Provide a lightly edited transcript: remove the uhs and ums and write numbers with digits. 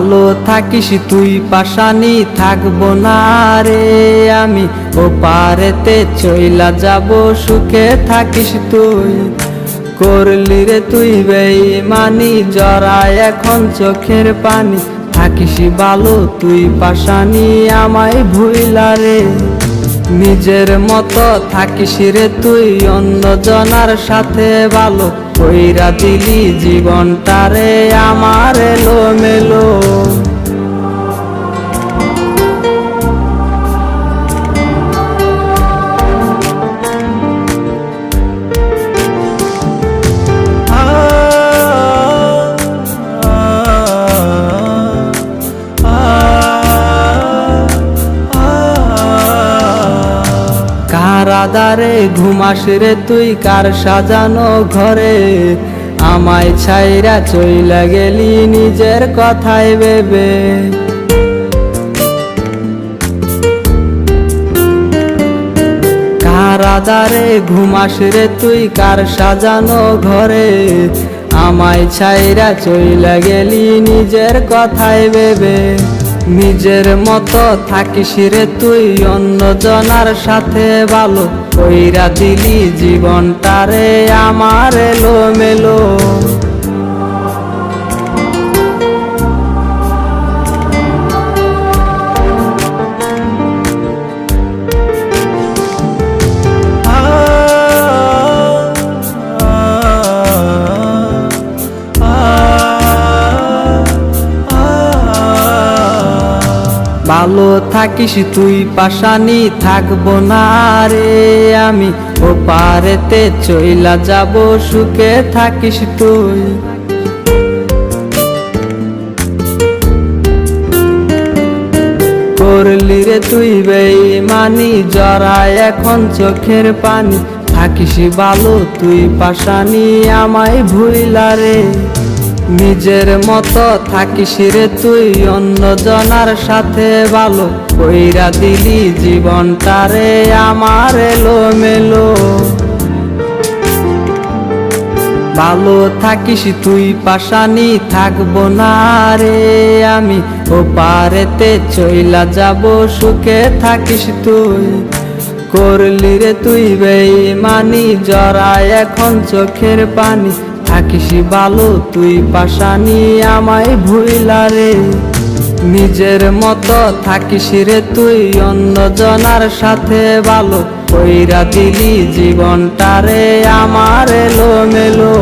ভালো থাকিস তুই পাশানি থাকবো না রে আমি, ও পারেতে চইলা যাব সুখে থাকিস তুই। করলি রে তুই বেঈমানি জড়ায় এখন চোখের পানি, থাকিস ভালো তুই পাশানি আমায় ভুইলা রে। নিজের মতো থাকিস রে তুই অন্যজনার সাথে ভালো, কইরা দিলি জীবনটা রে আমার এলো মেলো। কার আধারে ঘুমাস রে তুই কার সাজানো ঘরে, আমায় ছাইরা চইলা গেলি নিজের কথায় ভেবে। কার আধারে ঘুমাস রে তুই কার সাজানো ঘরে, আমায় ছাইরা চইলা গেলি নিজের কথায় ভেবে। নিজের মতো থাকিস রে তুই অন্যজনার সাথে ভালো, কইরা দিলি জীবনটা রে আমার এলো মেলো। ভালো থাকিস তুই পাশানি থাকবো না রে আমি, ও পারেতে চইলা যাব সুখে থাকিস তুই। করলি রে তুই বেঈমানি জড়ায় এখন চোখের পানি, থাকিস ভালো তুই পাশানি আমায় ভুইলা রে। নিজের মতো থাকিস রে তুই অন্যজনার সাথে ভালো, কইরা দিলি জীবনটা রে আমার এলো মেলো। ভালো থাকিস তুই পাশানি থাকবো না রে আমি, ও পারেতে চইলা যাব সুখে থাকিস তুই। করলি রে তুই বেঈমানি জড়ায় এখন চোখের পানি, থাকিস ভালো তুই পাশানি আমায় ভুইলা রে। নিজের মতো থাকিস রে তুই অন্যজনার সাথে ভালো, কইরা দিলি জীবনটা রে আমার এলো মেলো।